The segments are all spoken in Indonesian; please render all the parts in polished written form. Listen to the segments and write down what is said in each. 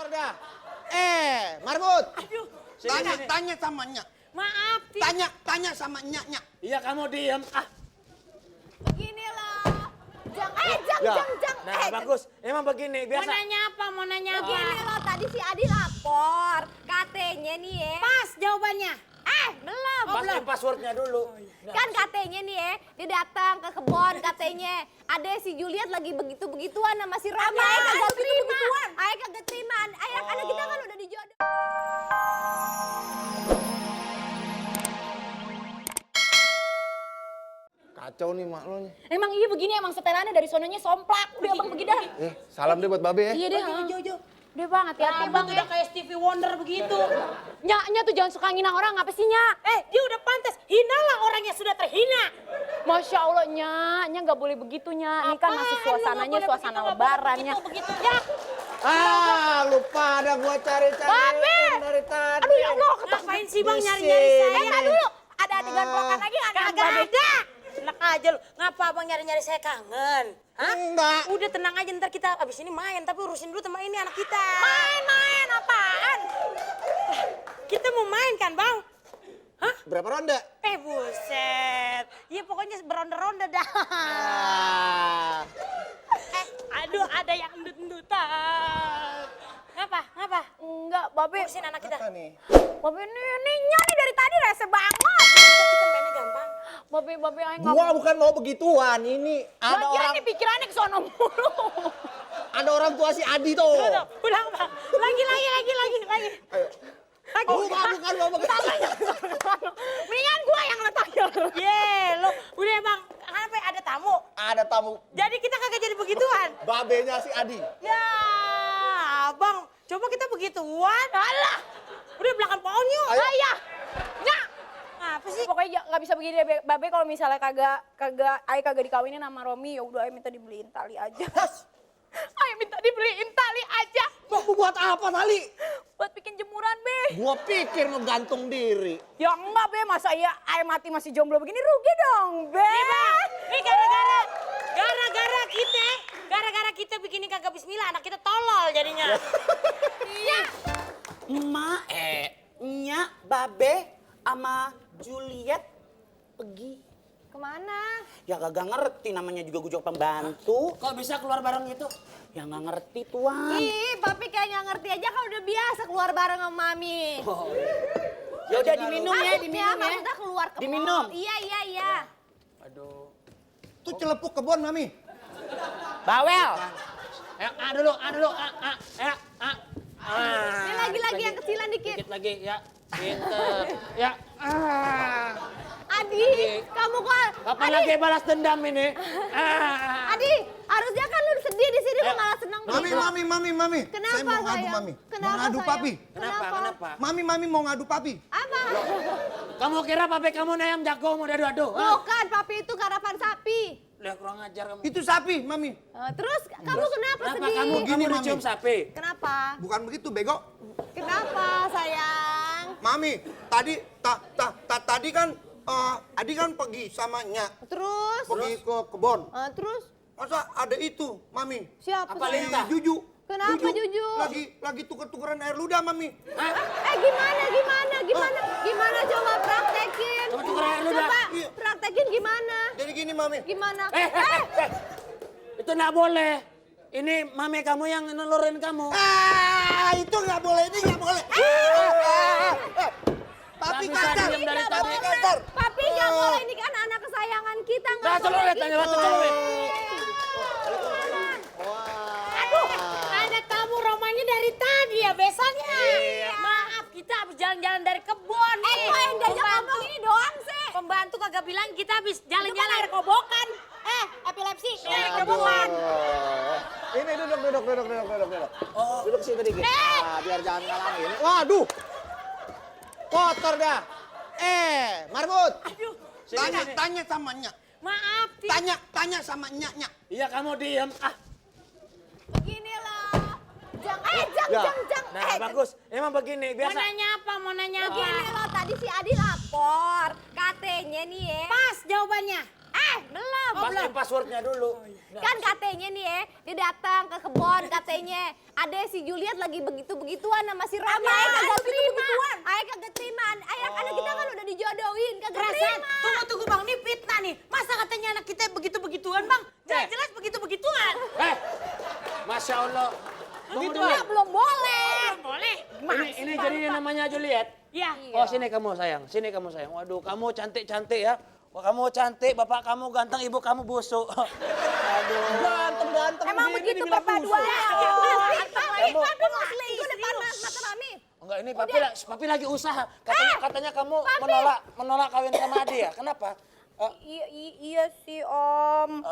Kotor dah. Marbot. Aduh. Tanya sama Nyak. Maaf. Tanya sama Nyak. Iya kamu diem. Begini loh. Jang. Nah bagus. Emang begini biasa. Mau nanya apa? Begini loh, tadi si Adi lapor. Katanya nih ya. Pas jawabannya. Belum. Pastiin passwordnya dulu. Kan katanya nih ya, dia datang ke kebon katanya. Ada si Juliet lagi begitu-begituan sama si Romi. Ayah kagak terima. Ayah kagak terima. Ayah anak kita kan udah dijodoh. Kacau nih mak lo nih. Emang iya begini, emang setelannya dari sononya somplak. Udah abang pergi dah. Salam deh buat Babe ya. Iya deh. Jauh. Udah bang, hati-hati bang ya. Udah kayak Stevie Wonder begitu. Nyaknya tuh jangan suka ngina orang, apa sih Nyak? Dia udah pantas. Hinalah orang yang sudah terhina. Masya Allah Nya nggak boleh begitu Nya. Ini kan masih suasananya suasana lebaran Nya. Begitu ya. Lupa ada gua cari-cari Babe! dari tadi. Aduh ya Allah, Ngapain sih bang nyari-nyari saya? Entar dulu. Ada adegan pelukan lagi nggak? Kagak ada. Enak aja lu. Ngapa abang nyari-nyari saya kangen? Hah? Enggak. Udah tenang aja, ntar kita abis ini main. Tapi urusin dulu teman ini anak kita. Main apaan? Kita mau main kan bang? Hah? Berapa ronde? Buset. Ya pokoknya beronda-ronda dah. Aduh ada yang endut-endutan. Ngapa? Enggak, Babe. Urusin anak kita. Apa nih? Babe nih Nya nih dari tadi rese banget. Ntar kita mainnya gampang. Babe ayo nggak Gua bukan mau begituan. Ini ada Bagian orang nih pikirannya ke sono mulu. ada orang tua si Adi tuh. Udah bang. Lagi. Ayo. Bukan mau begitu. Mendingan gua yang letaknya. Lo udah bang. Kenapa ada tamu? Ada tamu Jadi kita kagak jadi begituan. babenya si Adi. Ya abang. Coba kita begituan. Alah. Udah belakang pohon yuk. Ayo. Ayah. Nya. Apa sih? Pokoknya nggak bisa begini deh, Babe. Kalau misalnya kagak dikawinin sama Romi, ya udah minta dibeliin tali aja. Ayo minta dibeliin tali aja. Buat apa tali? Buat bikin jemuran, Be. Gua pikir ngegantung diri. Ya enggak, Be. Masa iya ayah mati masih jomblo begini rugi dong, Be. Ini gara-gara kita bikin kagak bismillah, anak kita tolol jadinya. Iya. Emak, Nyak, Babe, sama Juliet pergi. Kemana? Ya kagak ngerti, namanya juga gue pembantu. Kok bisa keluar bareng gitu? Ya nggak ngerti tuan. Ih, Papi kayak nggak ngerti aja kan udah biasa keluar bareng sama Mami. Ya udah diminum ya, diminum ya. Maksudnya keluar ke Diminum. mall. Iya. Aduh. Tuh celepuk kebon Mami. Bawel. Dulu. Ini lagi yang kecilan dikit. Dikit lagi ya. Pinter. Ya. Adi, kamu kok... Kapan lagi balas dendam ini? Adi, harusnya kan lu sedih di sini, lu malah senang Mami. Kenapa, Saya mau ngadu sayang? Mami. Kenapa, Mau ngadu sayang? Papi. Kenapa? Mami mau ngadu Papi. Apa? Kamu kira papi kamu ayam jago mau adu-adu? Bukan, Papi itu karapan sapi. Lihat kurang ajar kamu. Itu sapi, Mami. Terus kamu kenapa Kenapa sedih? kamu Gini, udah Mami. cium sapi? Kenapa? Bukan begitu, bego. Kenapa, sayang? Mami, tadi kan Adi kan pergi sama Nyak. Terus? Pergi ke kebon. Terus? Masa ada itu, Mami? Siapa? Apa sayang? Linta? Juju. Kenapa Juju? Lagi tuker-tukeran air ludah, Mami. Gimana coba praktekin? Tuker air ludah. Coba Iya. praktekin gimana? Jadi gini, Mami. Gimana? Itu nggak boleh. Ini mami kamu yang nelurin kamu. Itu nggak boleh, ini nggak boleh. Papi Nggak bisa kasar. diem dari tadi. Papi kasar. Papi nggak boleh, ini kan anak kesayangan kita, nggak Nah, boleh celurit, gitu. tanya batu celurit. Aduh, ada tamu Romanya dari tadi ya besannya. Maaf, kita habis jalan-jalan dari kebun. Kok yang diajak ngomong ini doang sih? Pembantu kagak bilang kita habis jalan-jalan air kobokan. Epilepsi. Air kobokan. Ini duduk. Duduk sini dikit. Biar jangan ngalangin. Waduh. Kotor dah. Marbot. Aduh, Tanya sama Nyak. maaf. Tanya sama Nyak. Iya kamu diem. Begini loh. Jang. Nah bagus. Emang begini Mau biasa. nanya apa? Begini loh, tadi si Adi lapor. Katanya nih ya. Pas jawabannya. Belum. Pastiin passwordnya dulu. Kan katanya nih ya, dia datang ke kebon katanya. Ada si Juliet lagi begitu-begituan sama si Rama. Ayah kagak terima. Ayah kagak terima. Ayah anak kita kan udah dijodohin, kagak terima. Tunggu bang, ini fitnah nih. Masa katanya anak kita begitu-begituan bang? Jelas-jelas begitu-begituan. Masya Allah. Tunggu dulu. Enggak, belum boleh. Belum boleh. Ini jadi namanya Juliet. Iya. Oh sini kamu sayang, sini kamu sayang. Waduh kamu cantik-cantik ya. Wah kamu cantik, bapak kamu ganteng, ibu kamu busuk. Aduh. Ganteng-ganteng Emang begini begitu dibilang perpaduannya. Kamu- Aduh, asli. Itu depan mata Mami. Enggak ini papi lagi usaha. Katanya kamu menolak kawin sama Adi ya. Kenapa? Iya sih Om.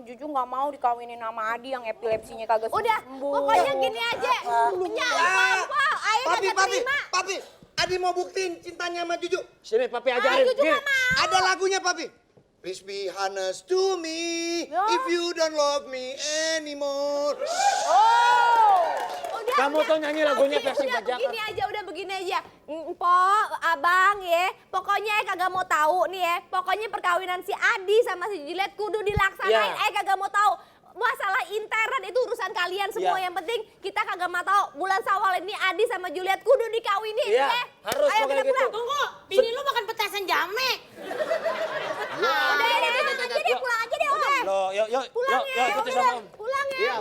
Juju nggak mau dikawinin sama Adi yang epilepsinya kagak Udah, sembuh. pokoknya gini aja. Apa? Ayah kagak terima. Papi, Adi mau buktiin cintanya sama Juju. Sini papi ajarin. Juju Gini. nggak mau. Ada lagunya, Papi. Please be honest to me if you don't love me anymore. Udah, Kamu tuh nyanyi lagunya Oke, versi udah bajakan. begini aja. Mpok, abang ya, pokoknya kagak mau tahu nih ya. Pokoknya perkawinan si Adi sama si Juliet kudu dilaksanain. Ya. Kagak mau tahu. Masalah intern itu urusan kalian semua. Ya. Yang penting kita kagak mau tahu bulan Syawal ini Adi sama Juliet kudu dikawinin. Iya, ya. harus Ayo pokoknya kita pulang. gitu. Tunggu, bini lu makan petasan jamek. Udah, pulang aja deh, udah. Loh, yuk Pulang ya, ikuti udah. sama Om. Pulang ya. Iya,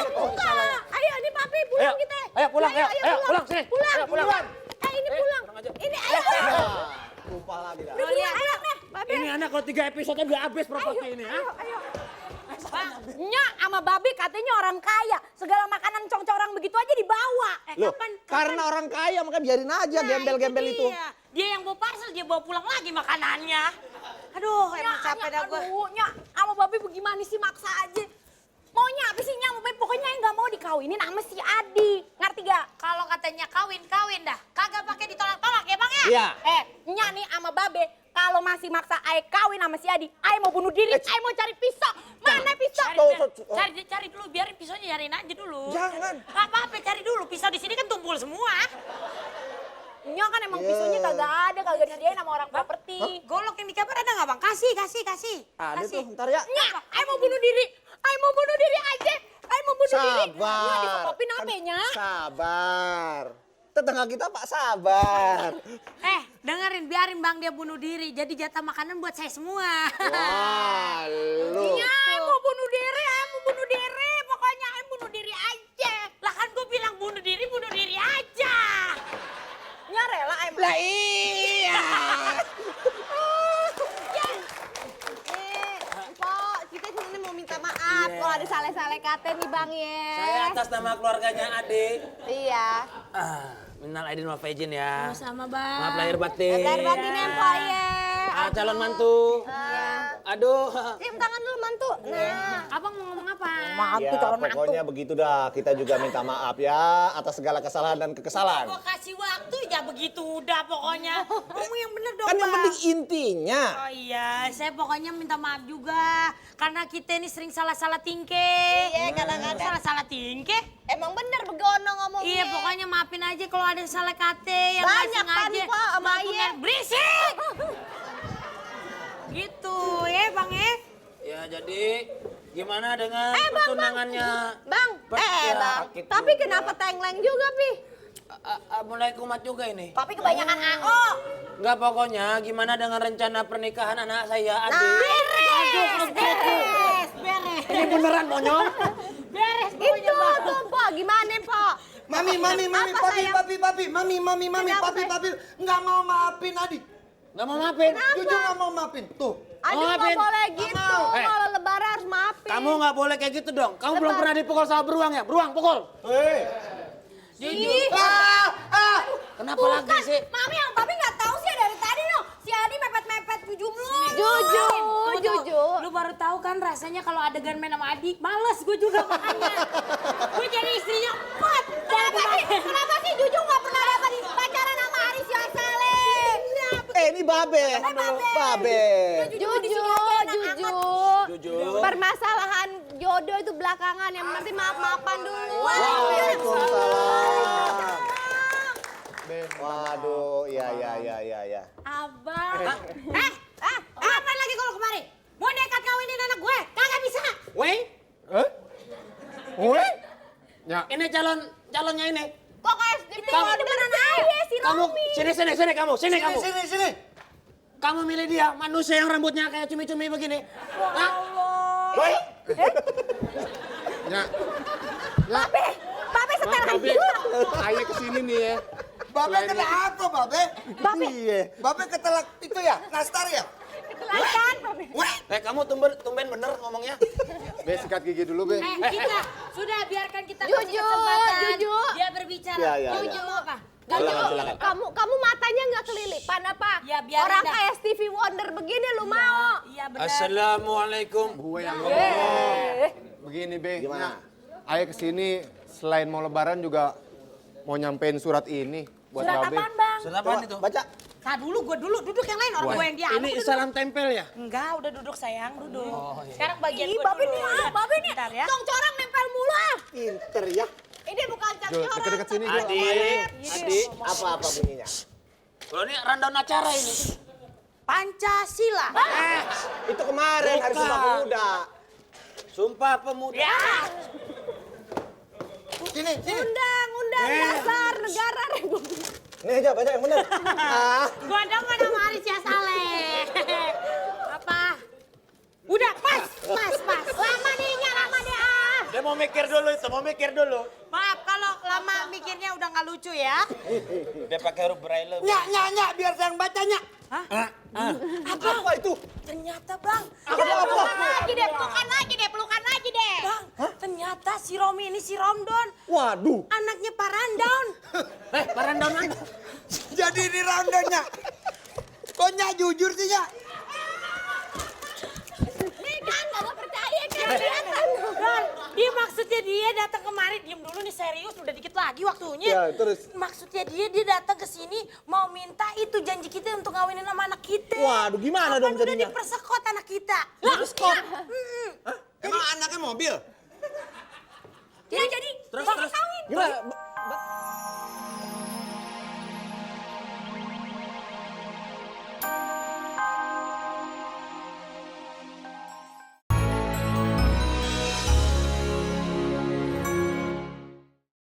Buka. Ayo, ini papi pulang Ayo, kita. ayo pulang, ayo pulang sini. Pulang. Ayo pulang. Ini pulang. pulang aja. Ini ayo pulang. Lupa lagi dah. Udah pulang, ayo. Papi. Ini anak kalau 3 episode udah habis properti ini, ha? Ayo. Nyak sama babi katanya orang kaya. Segala makanan cong-corang begitu aja dibawa. Loh, karena orang kaya maka biarin aja gembel-gembel itu. Dia yang bawa parcel, dia bawa pulang lagi makanannya. Aduh, emang capek dah gue. Aduh, Nyak sama babi bagaimana sih maksa aja. Maunya apa sih Nyak sama babi? Pokoknya yang nggak mau dikawinin sama si Adi. Ngerti gak? Kalau katanya kawin dah. Kagak pakai ditolak-tolak ya bang ya? Iya. Nyak nih sama babe. Kalau masih maksa Ae kawin sama si Adi, Ae mau bunuh diri, Ae mau cari pisau. Mana pisau? Cari dulu, biarin pisaunya nyariin aja dulu. Jangan. Gak apa-apa, cari dulu. Pisau di sini kan tumpul semua. Nyak kan emang pisaunya kagak disediain sama orang properti. Golok yang di kamar ada nggak bang? Kasih. Ada Kasih. tuh, ntar ya. Nyak, Ae mau bunuh diri. Ae mau bunuh diri aja. Ae mau bunuh diri. Sabar. Nyak disopopin apa ya, Nyak? Sabar. Tetangga kita Pak sabar. Dengerin, biarin bang dia bunuh diri. Jadi jatah makanan buat saya semua. Wah, lu. Nyak, Ae mau bunuh diri. Pokoknya Ae bunuh diri aja. Lah kan gue bilang bunuh diri aja. Nyak rela Ae mau. Lah iya. Mpok, kita sebenarnya mau minta maaf kalau ada salah-salah kata nih bang ya. Saya atas nama keluarganya Ade. Iya. Minal aidin wal faizin ya. Sama bang. Maaf lahir batin. Lahir batin ya Mpok ya. Calon mantu. Aduh. Cium tangan dulu mantu. Nah. Abang mau ngomong apa? Maaf Ya, tuh calon mantu. pokoknya begitu dah. Kita juga minta maaf ya atas segala kesalahan dan kekesalan. Gue kasih waktu ya begitu udah pokoknya. Ngomong yang bener dong Kan yang bang. penting intinya. Oh iya, saya pokoknya minta maaf juga. Karena kita ini sering salah-salah tingkah. Iya, kadang-kadang. Salah-salah tingkah. Emang bener begono ngomongnya. Iya, pokoknya maafin aja kalau ada salah kate yang Banyak nggak kan, sengaja. Pak, sama Maafin Ayah. dan berisik. Gitu ya bang ya. Ya jadi gimana dengan pertunangannya? Bang, bang. Tapi kenapa tengleng juga, Pi? Mulai kumat juga ini. Tapi kebanyakan AO. Enggak pokoknya gimana dengan rencana pernikahan anak saya Ade? Beres. Ini beneran monyong? Beres Itu pokoknya bang. tuh, Pak. Gimana, Pak? Mami, Apa, sayang? papi, mami, Kenapa, papi, nggak mau maafin Adi. Nggak mau maafin? Jujur nggak mau maafin, tuh. Aduh, nggak Maafin. boleh gitu. Eh. Kalau lebaran harus maafin. Kamu nggak boleh kayak gitu dong. Kamu belum pernah dipukul sama beruang ya? Beruang pukul. Ih, Kenapa lagi sih? Mami yang papi nggak tahu sih dari tadi no. Si Adi mepet-mepet Juju mulu. Jujur. Lu baru tahu kan rasanya kalau adegan main sama Adi. Males gue juga makanya. Gue jadi istrinya empat. Kenapa sih Juju nggak pernah dapat pacaran sama Aris Yasale? Ini babe. Babe. Jujur. Permasalahan jodoh itu belakangan. Yang penting maaf-maafan dulu. Waalaikumsalam. Waduh, ya. Abang. Ngapain lagi kalau kemari? Mau nekat kawinin anak gue, kagak bisa. Weh, Woi? Ya. ini calonnya ini. Kok kayak Stevie Wonder aja si Kamu Romi. sini kamu. Sini. Kamu milih dia, manusia yang rambutnya kayak cumi-cumi begini. Hah? Woi. Ya. Babe setel Babe, ayah kesini nih ya. Babe kena apa, Babe? Babe ketelak itu ya, nastar ya? Kelihatan. Weh. Kamu tumben bener ngomongnya. Be, sikat gigi dulu, Be. Kita sudah biarkan kita Juju, kasih kesempatan. Juju. Dia berbicara. Ya, ya, Juju apa? Kamu matanya nggak kelilipan apa? Ya, biarin Orang dah. kayak Stevie Wonder begini lu mau? Iya benar. Assalamualaikum. Gue yang ngomong. Begini, Be. Gimana? Ayah kesini selain mau lebaran juga mau nyampein surat ini buat Surat Babe. apaan bang? Sudah apaan itu? Baca. Nah dulu, gue dulu. Duduk yang lain, orang gue yang dia. Ini salam tempel ya? Enggak, udah duduk sayang, duduk. Sekarang bagian Ih, gue Babe dulu. nih, Babe nih. Bentar ya. Tong corang nempel mulu ah. Pinter ya. Ini bukan cap Jul, corang. deket-deket sini, Jul. Adik, apa-apa bunyinya? Kalau ini rundown acara ini. Pancasila. Itu kemarin hari Sumpah Pemuda. Sumpah Pemuda. Ya. Sini. Undang-undang dasar negara Republik. Nih aja baca yang benar. Gue demen sama Alicia Saleh. Apa? Udah, pas. Lama nih ah. Dia mau mikir dulu. Maaf kalau lama mikirnya udah nggak lucu ya. Dia pakai huruf braille. Nyak, biar saya yang bacanya. Apa itu? Ternyata bang. Pelukan lagi deh. Bang, ternyata si Romi ini si Romdon. Waduh. Anaknya Pak Rundown. Pak rundown mana? Jadi di rundownnya. Kok Nyak jujur sih, Nyak? Nih kan, gak mau percaya kan kelihatan. Don, dia maksudnya dia datang kemari, diem dulu nih serius, udah dikit lagi waktunya. Ya, terus? Maksudnya dia datang ke sini mau minta itu janji kita untuk ngawinin sama anak kita. Waduh, gimana dong Udah jadinya? dipersekot anak kita. Persekot? Emang anaknya mobil? Ya jadi, Terus. Gimana?